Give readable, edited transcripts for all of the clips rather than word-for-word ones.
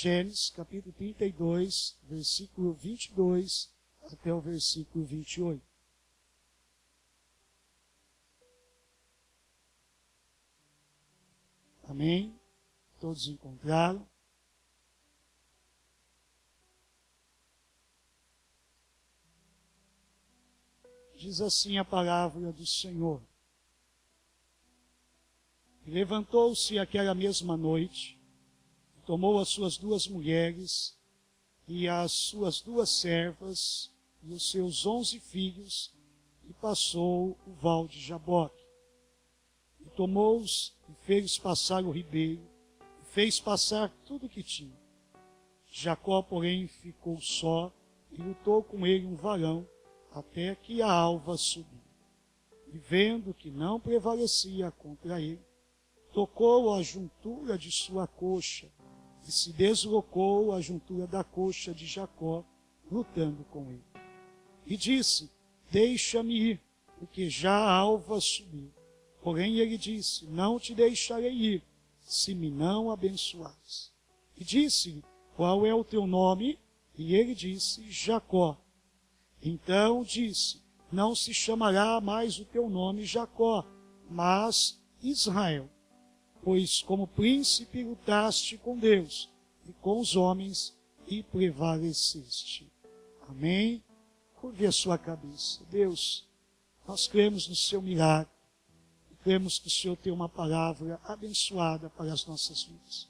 Gênesis, capítulo 32, versículo 22 até o versículo 28. Amém? Todos encontraram? Diz assim a palavra do Senhor. Levantou-se aquela mesma noite, tomou as suas 2 mulheres e as suas 2 servas e os seus 11 filhos e passou o val de Jaboque. E tomou-os e fez passar o ribeiro e fez passar tudo o que tinha. Jacó, porém, ficou só e lutou com ele um varão até que a alva subiu. E vendo que não prevalecia contra ele, tocou a juntura de sua coxa e se deslocou a juntura da coxa de Jacó, lutando com ele. E disse, deixa-me ir, porque já a alva subiu. Porém ele disse, não te deixarei ir, se me não abençoares. E disse-lhe, qual é o teu nome? E ele disse, Jacó. Então disse, não se chamará mais o teu nome Jacó, mas Israel. Pois como príncipe lutaste com Deus e com os homens e prevaleceste. Amém? Curve a sua cabeça. Deus, nós cremos no seu milagre. E cremos que o Senhor tem uma palavra abençoada para as nossas vidas.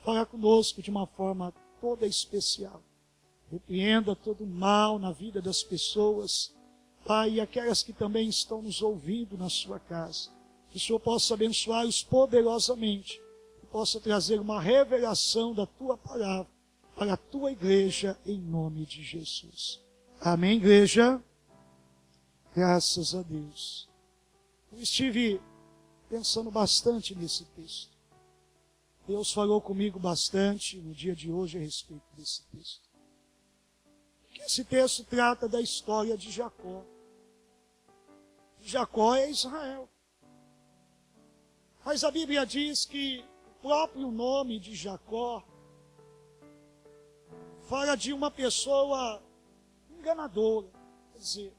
Fala conosco de uma forma toda especial. Repreenda todo o mal na vida das pessoas. Pai, e aquelas que também estão nos ouvindo na sua casa. Que o Senhor possa abençoá-los poderosamente. Que possa trazer uma revelação da tua palavra para a tua igreja, em nome de Jesus. Amém, igreja? Graças a Deus. Eu estive pensando bastante nesse texto. Deus falou comigo bastante no dia de hoje a respeito desse texto. Porque esse texto trata da história de Jacó. Jacó é Israel. Mas a Bíblia diz que o próprio nome de Jacó fala de uma pessoa enganadora. Quer dizer,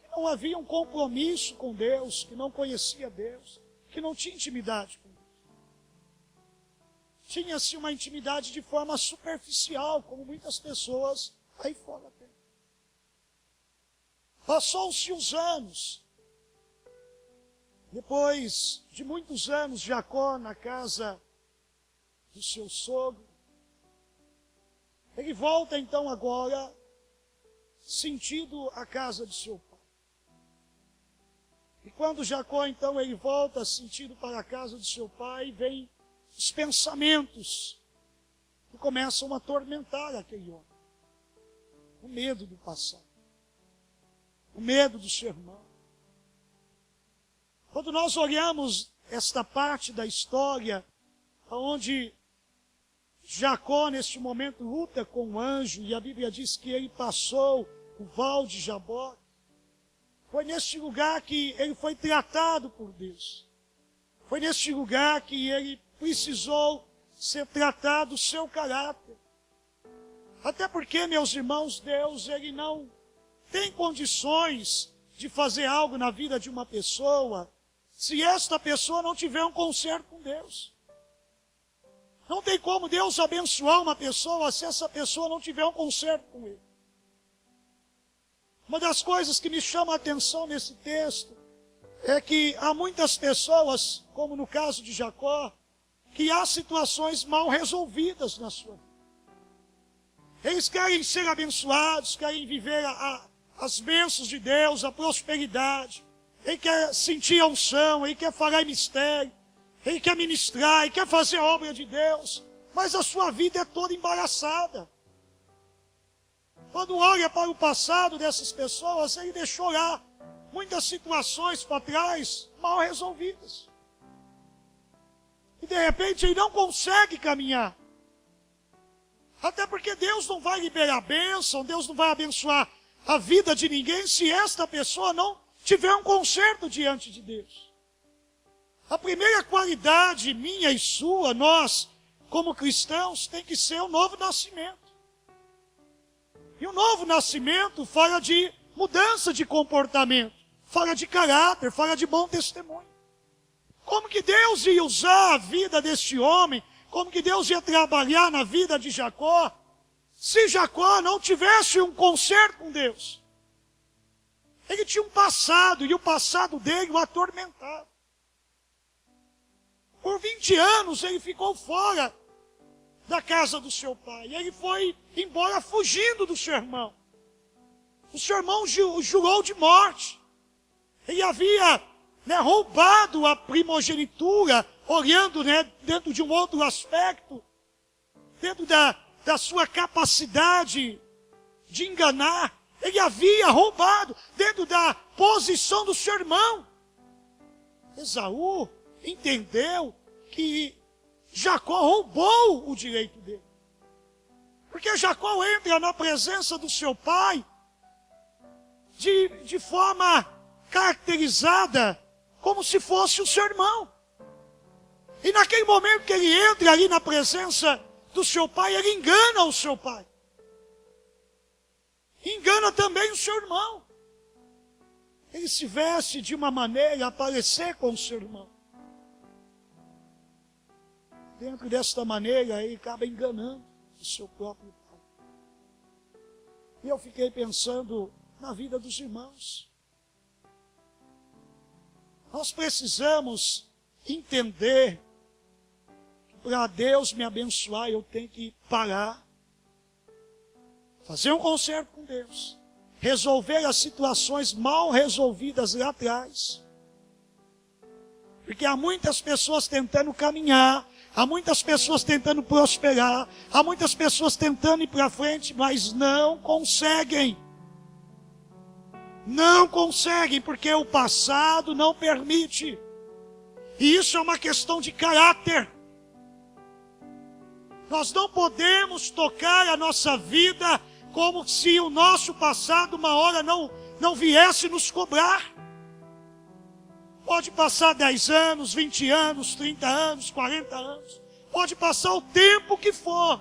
que não havia um compromisso com Deus, que não conhecia Deus, que não tinha intimidade com Deus. Tinha-se uma intimidade de forma superficial, como muitas pessoas aí fora têm. Passou-se os anos. Depois de muitos anos, Jacó na casa do seu sogro, ele volta então agora sentido a casa de seu pai. E quando Jacó então ele volta sentido para a casa de seu pai, vem os pensamentos que começam a atormentar aquele homem. O medo do passado, o medo do seu irmão. Quando nós olhamos esta parte da história, onde Jacó, neste momento, luta com o anjo, e a Bíblia diz que ele passou o val de Jaboque, foi neste lugar que ele foi tratado por Deus. Foi neste lugar que ele precisou ser tratado o seu caráter. Até porque, meus irmãos, Deus, ele não tem condições de fazer algo na vida de uma pessoa se esta pessoa não tiver um conserto com Deus. Não tem como Deus abençoar uma pessoa se essa pessoa não tiver um conserto com Ele. Uma das coisas que me chama a atenção nesse texto é que há muitas pessoas, como no caso de Jacó, que há situações mal resolvidas na sua vida. Eles querem ser abençoados, querem viver as bênçãos de Deus, a prosperidade. Ele quer sentir a unção, ele quer falar em mistério, ele quer ministrar, ele quer fazer a obra de Deus, mas a sua vida é toda embaraçada. Quando olha para o passado dessas pessoas, ele deixou lá muitas situações para trás mal resolvidas. E de repente ele não consegue caminhar. Até porque Deus não vai liberar bênção, Deus não vai abençoar a vida de ninguém se esta pessoa não tiver um conserto diante de Deus. A primeira qualidade minha e sua, nós, como cristãos, tem que ser o novo nascimento. E o novo nascimento fala de mudança de comportamento, fala de caráter, fala de bom testemunho. Como que Deus ia usar a vida deste homem, como que Deus ia trabalhar na vida de Jacó, se Jacó não tivesse um conserto com Deus? Ele tinha um passado, e o passado dele o atormentava. Por 20 anos ele ficou fora da casa do seu pai. Ele foi embora fugindo do seu irmão. O seu irmão jurou de morte. Ele havia roubado a primogenitura, olhando dentro de um outro aspecto, dentro da sua capacidade de enganar. Ele havia roubado dentro da posição do seu irmão. Esaú entendeu que Jacó roubou o direito dele. Porque Jacó entra na presença do seu pai de forma caracterizada como se fosse o seu irmão. E naquele momento que ele entra ali na presença do seu pai, ele engana o seu pai. Engana também o seu irmão. Ele se veste de uma maneira a parecer com o seu irmão. Dentro desta maneira, ele acaba enganando o seu próprio pai. E eu fiquei pensando na vida dos irmãos. Nós precisamos entender que para Deus me abençoar, eu tenho que parar, fazer um concerto com Deus, resolver as situações mal resolvidas lá atrás. Porque há muitas pessoas tentando caminhar, há muitas pessoas tentando prosperar, há muitas pessoas tentando ir para frente, mas não conseguem. Não conseguem, porque o passado não permite. E isso é uma questão de caráter. Nós não podemos tocar a nossa vida como se o nosso passado uma hora não viesse nos cobrar. Pode passar 10 anos, 20 anos, 30 anos, 40 anos. Pode passar o tempo que for.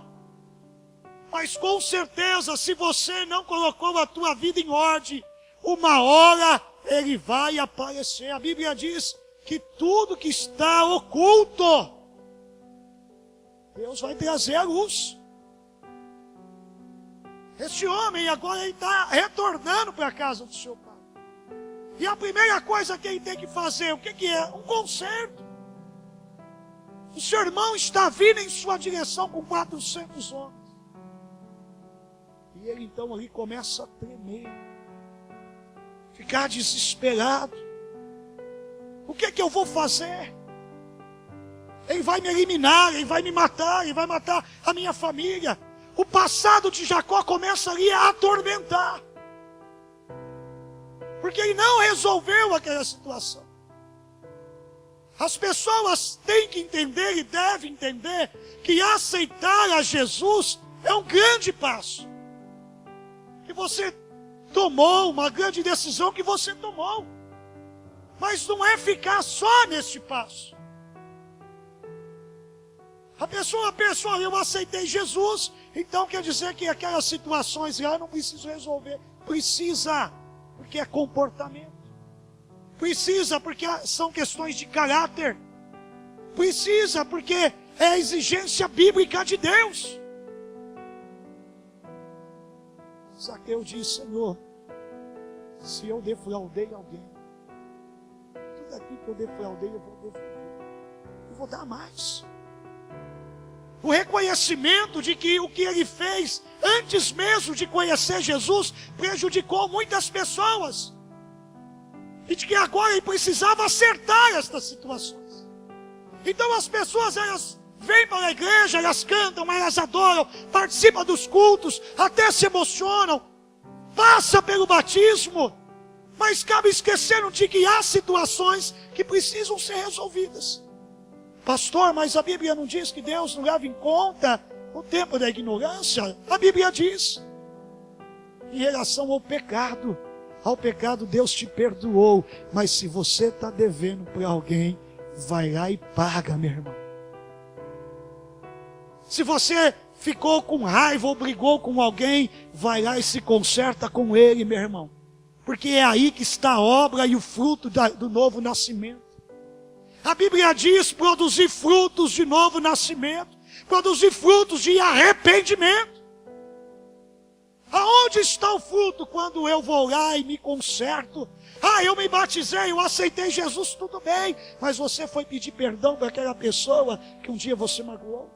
Mas com certeza, se você não colocou a tua vida em ordem, uma hora ele vai aparecer. A Bíblia diz que tudo que está oculto, Deus vai trazer à luz. Este homem agora ele está retornando para a casa do seu pai. E a primeira coisa que ele tem que fazer, o que é? Um conserto. O seu irmão está vindo em sua direção com 400 homens. E ele então ali começa a tremer. Ficar desesperado. O que eu vou fazer? Ele vai me eliminar, ele vai me matar, ele vai matar a minha família. O passado de Jacó começa ali a atormentar. Porque ele não resolveu aquela situação. As pessoas têm que entender e devem entender que aceitar a Jesus é um grande passo. Que você tomou, uma grande decisão que você tomou. Mas não é ficar só nesse passo. A pessoa pensa, eu aceitei Jesus, então quer dizer que aquelas situações lá eu não preciso resolver. Precisa, porque é comportamento. Precisa, porque são questões de caráter. Precisa, porque é a exigência bíblica de Deus. Zaqueu disse, Senhor, se eu defraudei alguém, tudo aquilo que eu defraudei, eu vou devolver. Eu vou dar mais. O reconhecimento de que o que ele fez, antes mesmo de conhecer Jesus, prejudicou muitas pessoas. E de que agora ele precisava acertar estas situações. Então as pessoas, elas vêm para a igreja, elas cantam, elas adoram, participam dos cultos, até se emocionam, passa pelo batismo, mas acabam esquecendo de que há situações que precisam ser resolvidas. Pastor, mas a Bíblia não diz que Deus não leva em conta o tempo da ignorância? A Bíblia diz. Em relação ao pecado Deus te perdoou. Mas se você está devendo para alguém, vai lá e paga, meu irmão. Se você ficou com raiva ou brigou com alguém, vai lá e se conserta com ele, meu irmão. Porque é aí que está a obra e o fruto do novo nascimento. A Bíblia diz produzir frutos de novo nascimento. Produzir frutos de arrependimento. Aonde está o fruto quando eu vou lá e me conserto? Eu me batizei, eu aceitei Jesus, tudo bem. Mas você foi pedir perdão para aquela pessoa que um dia você magoou.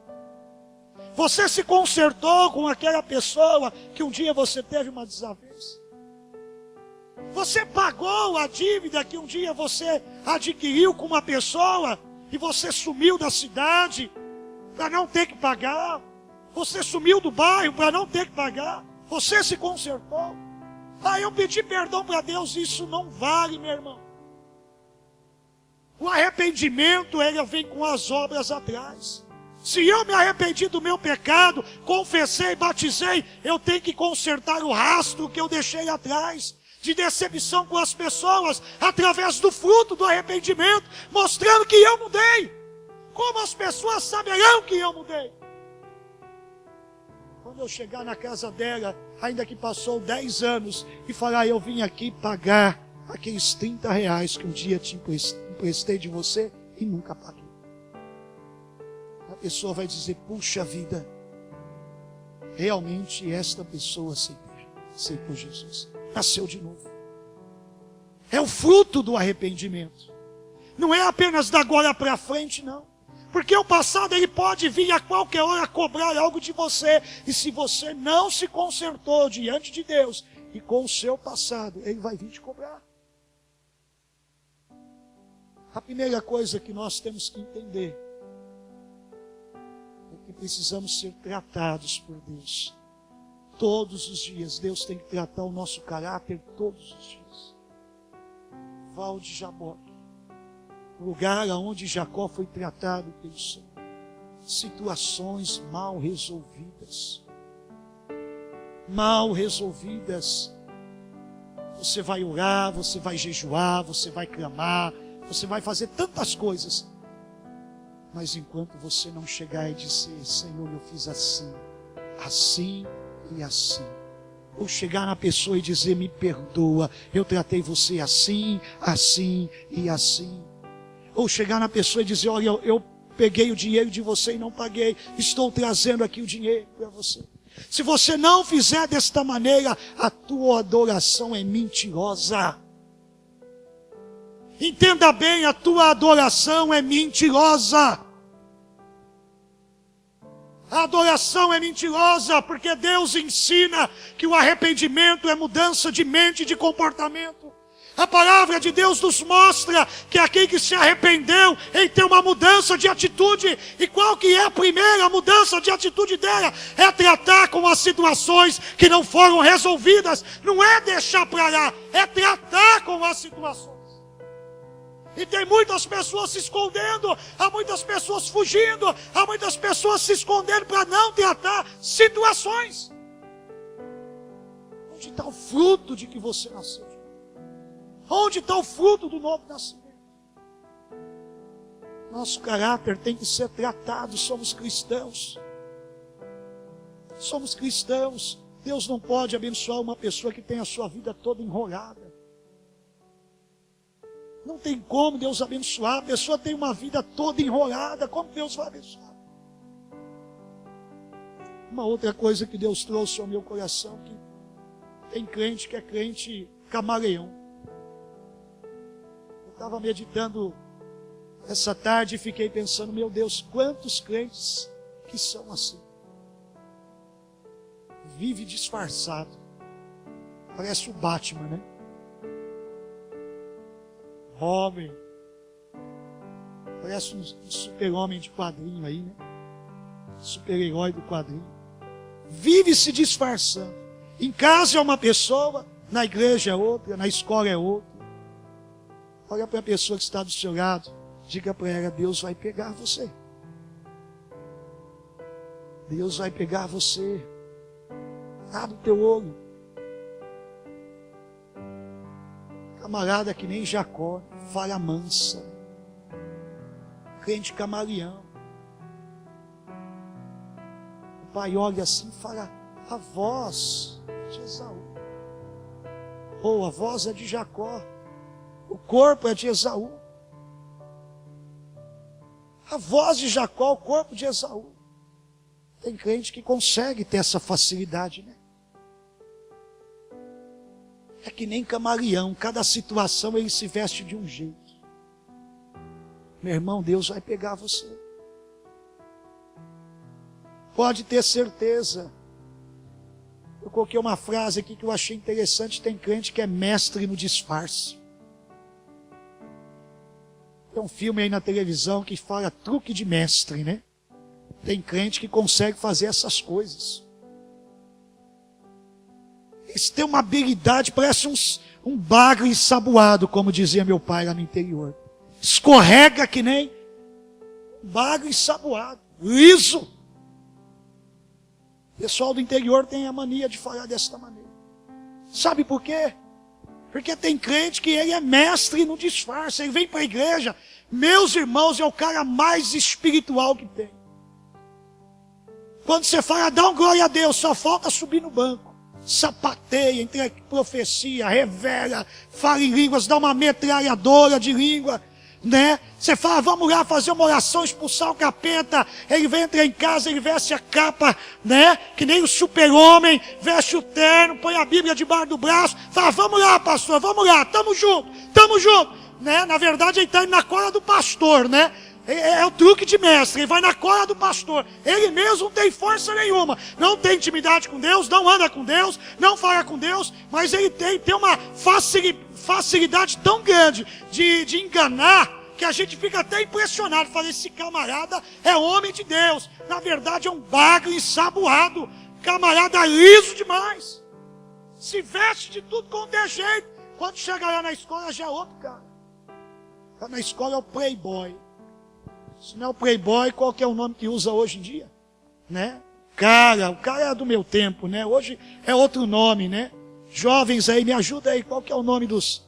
Você se consertou com aquela pessoa que um dia você teve uma desavença. Você pagou a dívida que um dia você adquiriu com uma pessoa e você sumiu da cidade para não ter que pagar. Você sumiu do bairro para não ter que pagar. Você se consertou. Eu pedi perdão para Deus, isso não vale, meu irmão. O arrependimento, ele vem com as obras atrás. Se eu me arrependi do meu pecado, confessei, batizei, eu tenho que consertar o rastro que eu deixei atrás, de decepção com as pessoas, através do fruto do arrependimento, mostrando que eu mudei. Como as pessoas saberão que eu mudei? Quando eu chegar na casa dela, ainda que passou 10 anos, e falar, eu vim aqui pagar aqueles 30 reais que um dia te emprestei de você e nunca paguei. A pessoa vai dizer, puxa vida, realmente esta pessoa aceitou Jesus. Nasceu de novo. É o fruto do arrependimento. Não é apenas da agora para frente, não. Porque o passado ele pode vir a qualquer hora cobrar algo de você. E se você não se consertou diante de Deus e com o seu passado, ele vai vir te cobrar. A primeira coisa que nós temos que entender é que precisamos ser tratados por Deus. Todos os dias, Deus tem que tratar o nosso caráter todos os dias. Val de Jaboque, lugar onde Jacó foi tratado pelo Senhor. Situações mal resolvidas. Mal resolvidas. Você vai orar, você vai jejuar, você vai clamar, você vai fazer tantas coisas. Mas enquanto você não chegar e dizer, Senhor, eu fiz assim, assim e assim. Ou chegar na pessoa e dizer, me perdoa, eu tratei você assim, assim e assim. Ou chegar na pessoa e dizer, olha, eu peguei o dinheiro de você e não paguei, estou trazendo aqui o dinheiro para você. Se você não fizer desta maneira, a tua adoração é mentirosa. Entenda bem, a tua adoração é mentirosa. A adoração é mentirosa, porque Deus ensina que o arrependimento é mudança de mente e de comportamento. A palavra de Deus nos mostra que aquele que se arrependeu, ele tem uma mudança de atitude. E qual que é a primeira mudança de atitude dela? É tratar com as situações que não foram resolvidas. Não é deixar para lá, é tratar com as situações. E tem muitas pessoas se escondendo, há muitas pessoas fugindo, há muitas pessoas se escondendo para não tratar situações. Onde está o fruto de que você nasceu? Onde está o fruto do novo nascimento? Nosso caráter tem que ser tratado, somos cristãos. Somos cristãos. Deus não pode abençoar uma pessoa que tem a sua vida toda enrolada. Não tem como Deus abençoar. A pessoa tem uma vida toda enrolada. Como Deus vai abençoar? Uma outra coisa que Deus trouxe ao meu coração, que tem crente que é crente camaleão. Eu estava meditando essa tarde e fiquei pensando, meu Deus, quantos crentes que são assim. Vive disfarçado. Parece o Batman, né? Homem. Parece um super-homem de quadrinho aí, né? Super-herói do quadrinho. Vive se disfarçando. Em casa é uma pessoa, na igreja é outra, na escola é outra. Olha para a pessoa que está do seu lado. Diga para ela, Deus vai pegar você. Deus vai pegar você. Abre o teu olho. Camarada que nem Jacó, falha mansa. Crente camaleão. pai olha assim e fala: a voz de Esaú. Ou a voz é de Jacó. O corpo é de Esaú. A voz de Jacó, o corpo de Esaú. Tem crente que consegue ter essa facilidade, né? É que nem camaleão, cada situação ele se veste de um jeito. Meu irmão, Deus vai pegar você. Pode ter certeza. Eu coloquei uma frase aqui que eu achei interessante. Tem crente que é mestre no disfarce. Tem um filme aí na televisão que fala truque de mestre, né? Tem crente que consegue fazer essas coisas. Eles têm uma habilidade, parece um bagre ensaboado, como dizia meu pai lá no interior. Escorrega que nem um bagre ensaboado, liso. O pessoal do interior tem a mania de falar desta maneira. Sabe por quê? Porque tem crente que ele é mestre no disfarce. Ele vem para a igreja, meus irmãos, é o cara mais espiritual que tem. Quando você fala, dá um glória a Deus, só falta subir no banco. Sapateia, entrega profecia, revela, fala em línguas, dá uma metralhadora de língua, né? Você fala, vamos lá fazer uma oração, expulsar o capeta. Ele vem entrar em casa, ele veste a capa, né? Que nem o super-homem, veste o terno, põe a Bíblia debaixo do braço, fala, vamos lá, pastor, vamos lá, tamo junto, né? Na verdade, ele está indo na cola do pastor, né? É o truque de mestre, ele vai na cola do pastor. Ele mesmo não tem força nenhuma, não tem intimidade com Deus, não anda com Deus, não fala com Deus, mas ele tem uma facilidade tão grande de enganar, que a gente fica até impressionado. Fala, esse camarada é homem de Deus. Na verdade é um bagre ensaboado, camarada liso demais, se veste de tudo quanto é jeito. Quando chega lá na escola já é outro cara. Lá na escola é o playboy. Se não é o playboy, qual que é o nome que usa hoje em dia? Né? O cara é do meu tempo, né? Hoje é outro nome, né? Jovens aí, me ajuda aí, qual que é o nome dos...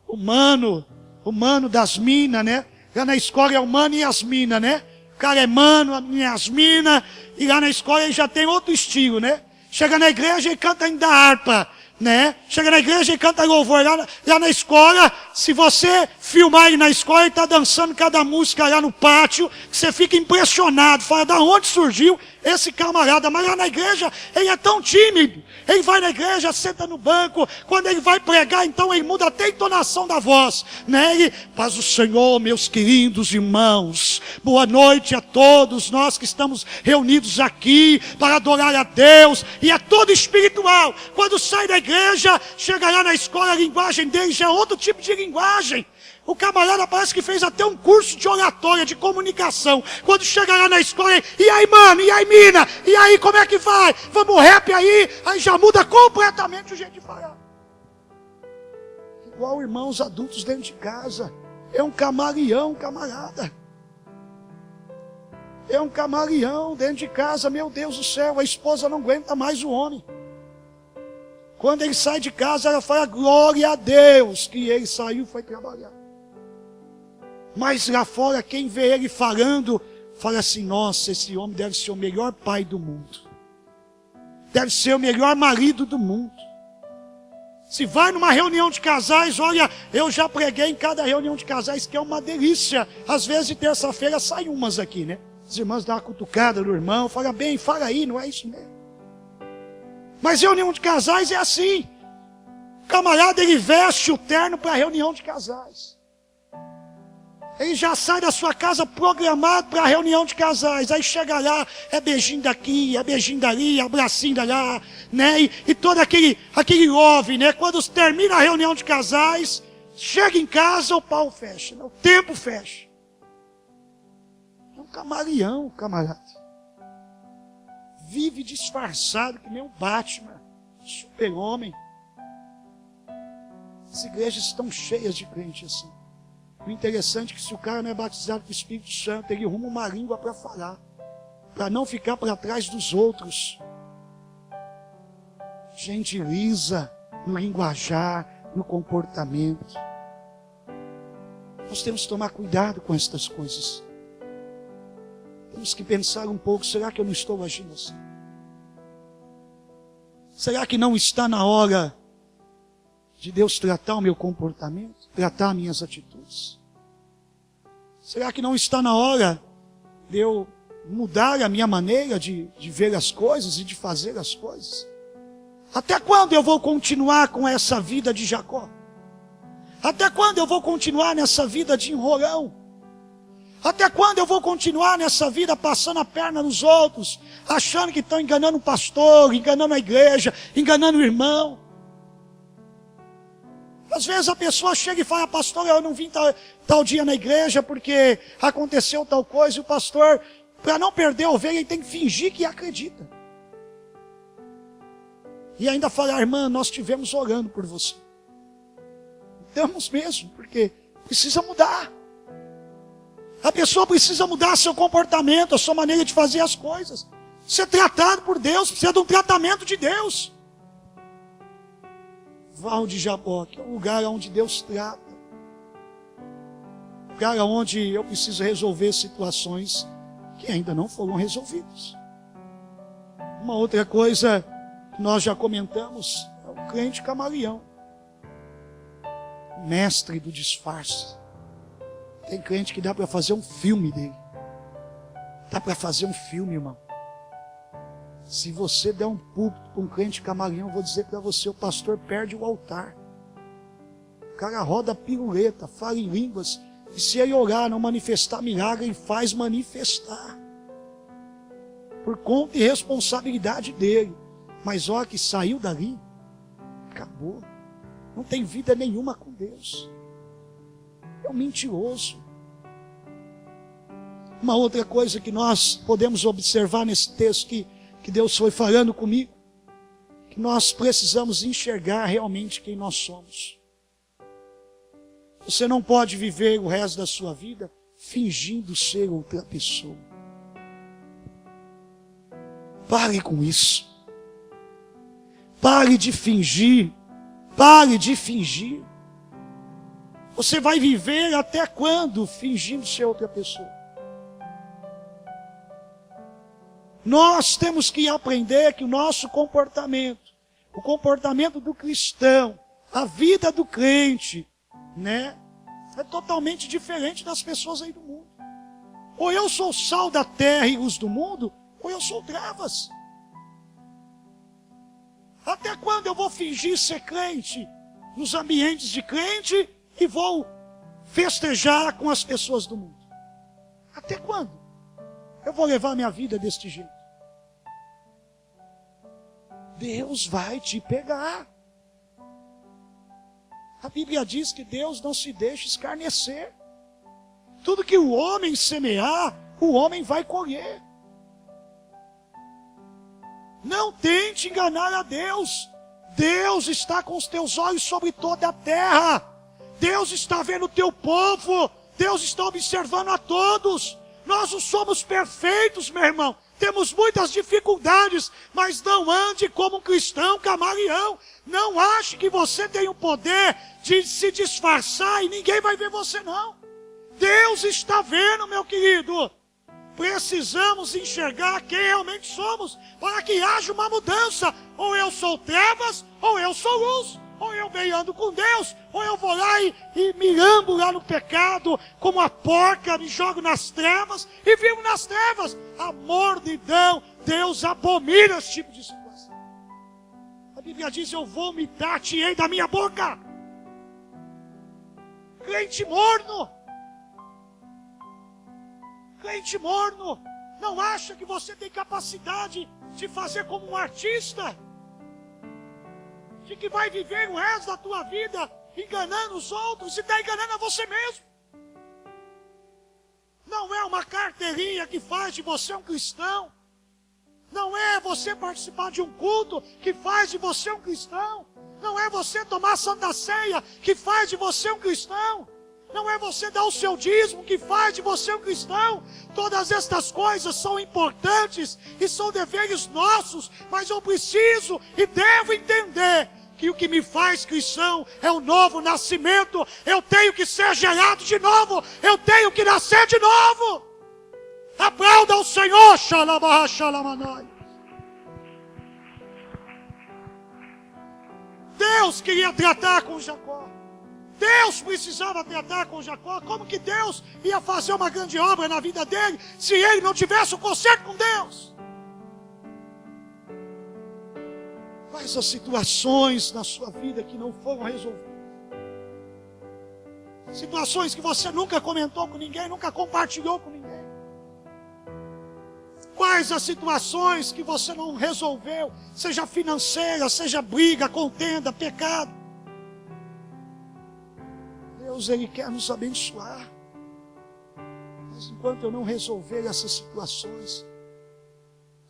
O mano das minas, né? Lá na escola é o mano e as minas, né? O cara é mano, e as minas, e lá na escola ele já tem outro estilo, né? Chega na igreja e canta ainda harpa, né? Chega na igreja e canta louvor. Lá na escola, se você filmar ele na escola, ele está dançando cada música lá no pátio, você fica impressionado, fala, da onde surgiu esse camarada? Mas lá na igreja, ele é tão tímido. Ele vai na igreja, senta no banco, quando ele vai pregar, então ele muda até a entonação da voz, né? Ele, paz do Senhor, meus queridos irmãos, boa noite a todos nós que estamos reunidos aqui para adorar a Deus, e é todo espiritual. Quando sai da igreja, chega lá na escola, a linguagem dele já é outro tipo de linguagem. O camarada parece que fez até um curso de oratória, de comunicação. Quando chega lá na escola, e aí mano, e aí mina, e aí como é que vai? Vamos rap aí? Aí já muda completamente o jeito de falar. Igual irmãos adultos dentro de casa. É um camaleão, camarada. É um camaleão dentro de casa, meu Deus do céu. A esposa não aguenta mais o homem. Quando ele sai de casa, ela fala, glória a Deus, que ele saiu e foi trabalhar. Mas lá fora, quem vê ele falando, fala assim, nossa, esse homem deve ser o melhor pai do mundo. Deve ser o melhor marido do mundo. Se vai numa reunião de casais, olha, eu já preguei em cada reunião de casais, que é uma delícia. Às vezes de terça-feira saem umas aqui, né? As irmãs dão uma cutucada no irmão, fala bem, fala aí, não é isso mesmo. Mas reunião de casais é assim. O camarada, ele veste o terno para a reunião de casais. Ele já sai da sua casa programado para a reunião de casais. Aí chega lá, é beijinho daqui, é beijinho dali, abracinho dali, né? E todo aquele love, né? Quando termina a reunião de casais, chega em casa, o pau fecha, né? O tempo fecha. É um camaleão, camarada. Vive disfarçado que nem um Batman, super-homem. As igrejas estão cheias de crente assim. O interessante é que se o cara não é batizado com o Espírito Santo, ele arruma uma língua para falar, para não ficar para trás dos outros. Gente lisa no linguajar, no comportamento. Nós temos que tomar cuidado com estas coisas. temos que pensar um pouco, será que eu não estou agindo assim? Será que não está na hora de Deus tratar o meu comportamento, tratar minhas atitudes? Será que não está na hora de eu mudar a minha maneira de ver as coisas e de fazer as coisas? Até quando eu vou continuar com essa vida de Jacó? Até quando eu vou continuar nessa vida de enrolão? Até quando eu vou continuar nessa vida passando a perna nos outros, achando que estão enganando o pastor, enganando a igreja, enganando o irmão? Às vezes a pessoa chega e fala, pastor, eu não vim tal dia na igreja porque aconteceu tal coisa, e o pastor, para não perder a ovelha, ele tem que fingir que acredita. E ainda falar, irmã, nós estivemos orando por você. Estamos mesmo, porque precisa mudar. A pessoa precisa mudar seu comportamento, a sua maneira de fazer as coisas. Ser tratado por Deus, precisa de um tratamento de Deus. Val de Jabó, que é um lugar onde Deus trata. Um lugar onde eu preciso resolver situações que ainda não foram resolvidas. Uma outra coisa que nós já comentamos é o crente camaleão. O mestre do disfarce. Tem crente que dá para fazer um filme dele. Dá para fazer um filme, irmão. Se você der um púlpito para um crente camaleão, eu vou dizer para você, o pastor perde o altar. O cara roda a piruleta, fala em línguas, e se ele orar, não manifestar milagre, ele faz manifestar. Por conta e responsabilidade dele. Mas olha que saiu dali, acabou. Não tem vida nenhuma com Deus. É um mentiroso. Uma outra coisa que nós podemos observar nesse texto que Deus foi falando comigo, que nós precisamos enxergar realmente quem nós somos. Você não pode viver o resto da sua vida fingindo ser outra pessoa. Pare com isso. Pare de fingir. Pare de fingir. Você vai viver até quando fingindo ser outra pessoa? Nós temos que aprender que o nosso comportamento, o comportamento do cristão, a vida do crente, né, é totalmente diferente das pessoas aí do mundo. Ou eu sou sal da terra e luz do mundo, ou eu sou trevas. Até quando eu vou fingir ser crente nos ambientes de crente e vou festejar com as pessoas do mundo? Até quando eu vou levar minha vida deste jeito? Deus vai te pegar. A Bíblia diz que Deus não se deixa escarnecer. Tudo que o homem semear, o homem vai colher. Não tente enganar a Deus. Deus está com os teus olhos sobre toda a terra. Deus está vendo o teu povo. Deus está observando a todos. Nós não somos perfeitos, meu irmão. Temos muitas dificuldades, mas não ande como um cristão camaleão. Não ache que você tem o poder de se disfarçar e ninguém vai ver você, não. Deus está vendo, meu querido. Precisamos enxergar quem realmente somos, para que haja uma mudança. Ou eu sou trevas, ou eu sou luz. Ou eu venho ando com Deus, ou eu vou lá e me lambo lá no pecado, como a porca, me jogo nas trevas, e vivo nas trevas. Amor de Deus, Deus abomina esse tipo de situação. A Bíblia diz, eu vomitar-te-ei da minha boca. Crente morno. Crente morno. Não acha que você tem capacidade de fazer como um artista? De que vai viver o resto da tua vida enganando os outros e está enganando a você mesmo. Não é uma carteirinha que faz de você um cristão. Não é você participar de um culto que faz de você um cristão. Não é você tomar Santa Ceia que faz de você um cristão. Não é você dar o seu dízimo que faz de você um cristão. Todas estas coisas são importantes e são deveres nossos, mas eu preciso e devo entender que o que me faz cristão é o novo nascimento. Eu tenho que ser gerado de novo. Eu tenho que nascer de novo. Aplauda o Senhor, xalabarra, xalamanai. Deus queria tratar com Jacó. Deus precisava tratar com Jacó. Como que Deus ia fazer uma grande obra na vida dele se ele não tivesse um conserto com Deus? Quais as situações na sua vida que não foram resolvidas? Situações que você nunca comentou com ninguém, nunca compartilhou com ninguém. Quais as situações que você não resolveu, seja financeira, seja briga, contenda, pecado. Deus, Ele quer nos abençoar. Mas enquanto eu não resolver essas situações,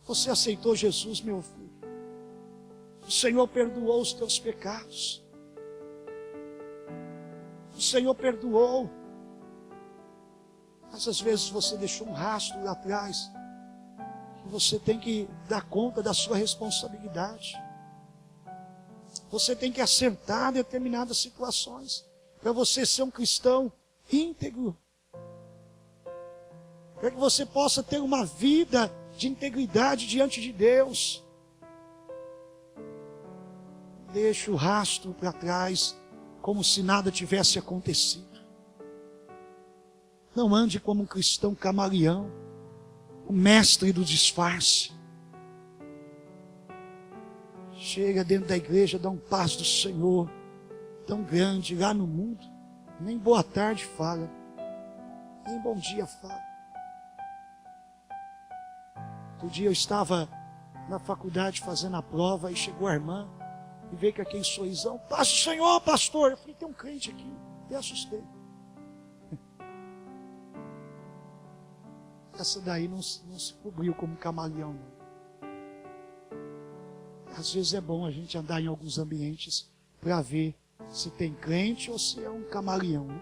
você aceitou Jesus, meu filho. O Senhor perdoou os teus pecados. O Senhor perdoou. Mas às vezes você deixou um rastro lá atrás. Que você tem que dar conta da sua responsabilidade. Você tem que acertar determinadas situações. Para você ser um cristão íntegro. Para que você possa ter uma vida de integridade diante de Deus. Deixa o rastro para trás, como se nada tivesse acontecido. Não ande como um cristão camaleão, o mestre do disfarce. Chega dentro da igreja, dá um passo do Senhor, tão grande, lá no mundo, nem boa tarde fala, nem bom dia fala. Outro dia eu estava na faculdade fazendo a prova, e chegou a irmã, e veio com aquele sorrisão, paz do Senhor, pastor. Eu falei, tem um crente aqui. E assustei. Essa daí não se cobriu como camaleão, não. Às vezes é bom a gente andar em alguns ambientes para ver se tem crente ou se é um camaleão, né?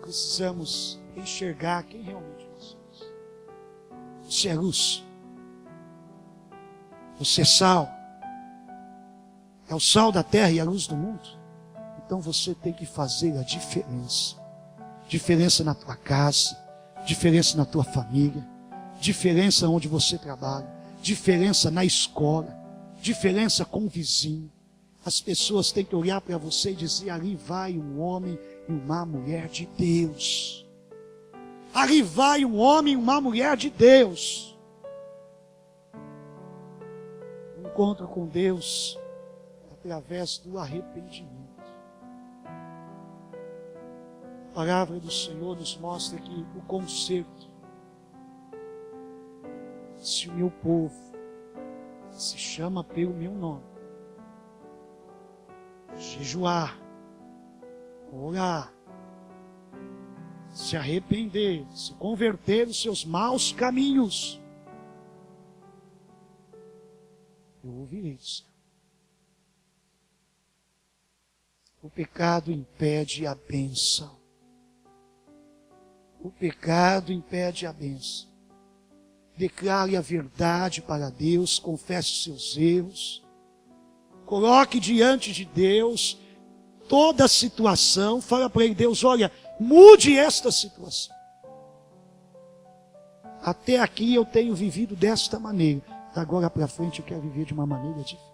Precisamos enxergar quem realmente nós somos. Você é luz. Você é sal. É o sal da terra e a luz do mundo. Então você tem que fazer a diferença. Diferença na tua casa. Diferença na tua família. Diferença onde você trabalha. Diferença na escola. Diferença com o vizinho. As pessoas têm que olhar para você e dizer, ali vai um homem e uma mulher de Deus. Ali vai um homem e uma mulher de Deus. Encontro com Deus através do arrependimento. A palavra do Senhor nos mostra que o conserto, se o meu povo se chama pelo meu nome, jejuar, orar, se arrepender, se converter dos seus maus caminhos, eu ouvirei do céu. O pecado impede a bênção. O pecado impede a bênção. Declare a verdade para Deus, confesse os seus erros. Coloque diante de Deus toda a situação. Fala para ele, Deus, olha, mude esta situação. Até aqui eu tenho vivido desta maneira. Agora para frente eu quero viver de uma maneira diferente.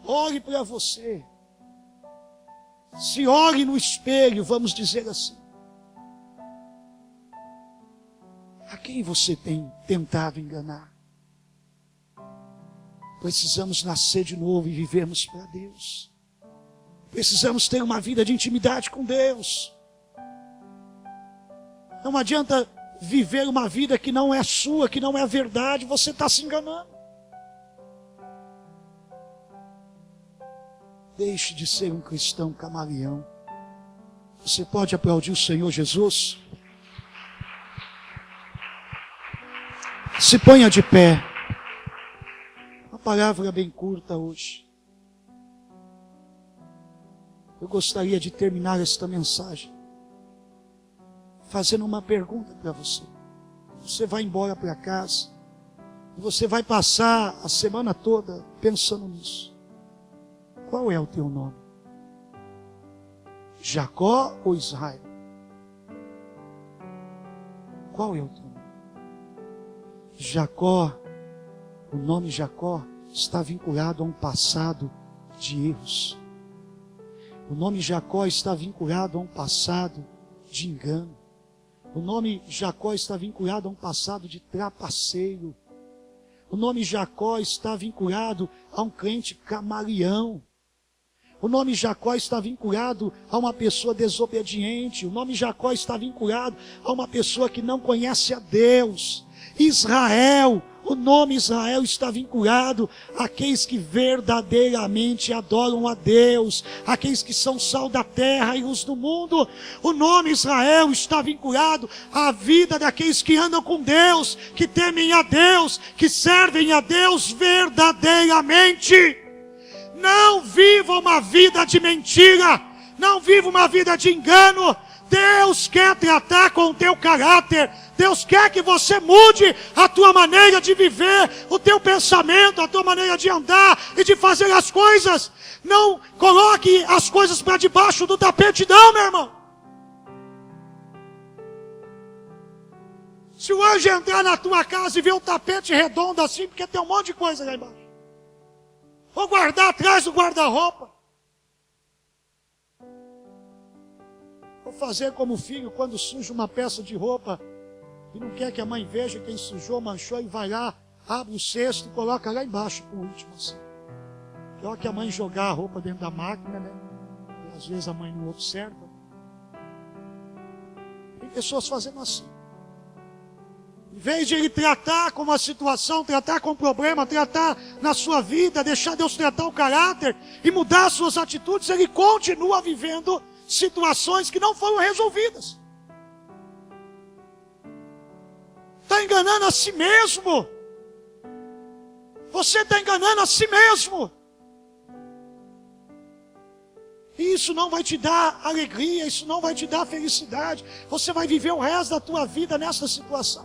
Olhe para você. Se olhe no espelho, vamos dizer assim. A quem você tem tentado enganar? Precisamos nascer de novo e vivermos para Deus. Precisamos ter uma vida de intimidade com Deus. Não adianta viver uma vida que não é sua, que não é a verdade, você está se enganando. Deixe de ser um cristão camaleão. Você pode aplaudir o Senhor Jesus? Se ponha de pé. Uma palavra bem curta hoje. Eu gostaria de terminar esta mensagem fazendo uma pergunta para você. Você vai embora para casa e você vai passar a semana toda pensando nisso. Qual é o teu nome? Jacó ou Israel? Qual é o teu nome? Jacó, o nome Jacó está vinculado a um passado de erros. O nome Jacó está vinculado a um passado de engano. O nome Jacó está vinculado a um passado de trapaceiro. O nome Jacó está vinculado a um crente camaleão. O nome Jacó está vinculado a uma pessoa desobediente. O nome Jacó está vinculado a uma pessoa que não conhece a Deus. Israel, o nome Israel está vinculado àqueles que verdadeiramente adoram a Deus, àqueles que são sal da terra e luz do mundo. O nome Israel está vinculado à vida daqueles que andam com Deus, que temem a Deus, que servem a Deus verdadeiramente. Não viva uma vida de mentira, não viva uma vida de engano. Deus quer tratar com o teu caráter. Deus quer que você mude a tua maneira de viver, o teu pensamento, a tua maneira de andar e de fazer as coisas. Não coloque as coisas para debaixo do tapete, não, meu irmão. Se o anjo entrar na tua casa e ver um tapete redondo assim, porque tem um monte de coisa lá embaixo, ou guardar atrás do guarda-roupa, ou fazer como o filho quando suja uma peça de roupa e não quer que a mãe veja quem sujou, manchou, e vai lá, abre o cesto e coloca lá embaixo por último assim. Pior que a mãe jogar a roupa dentro da máquina, né? E às vezes a mãe não observa. Tem pessoas fazendo assim. Em vez de ele tratar com uma situação, tratar com um problema, tratar na sua vida, deixar Deus tratar o caráter e mudar as suas atitudes, ele continua vivendo situações que não foram resolvidas. Está enganando a si mesmo. Você está enganando a si mesmo. E isso não vai te dar alegria, isso não vai te dar felicidade. Você vai viver o resto da tua vida nessa situação.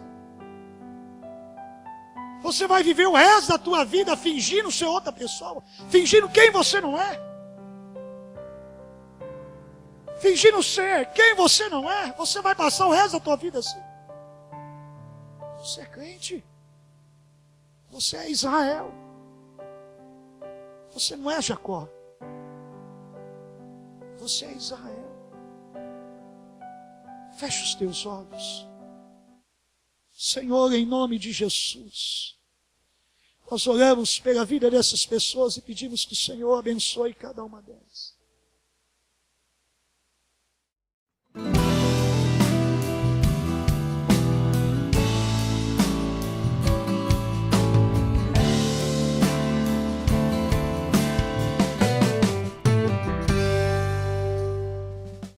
Você vai viver o resto da tua vida fingindo ser outra pessoa, fingindo quem você não é. Fingindo ser quem você não é. Você vai passar o resto da tua vida assim. Você é crente. Você é Israel. Você não é Jacó. Você é Israel. Feche os teus olhos. Senhor, em nome de Jesus, nós oramos pela vida dessas pessoas e pedimos que o Senhor abençoe cada uma delas.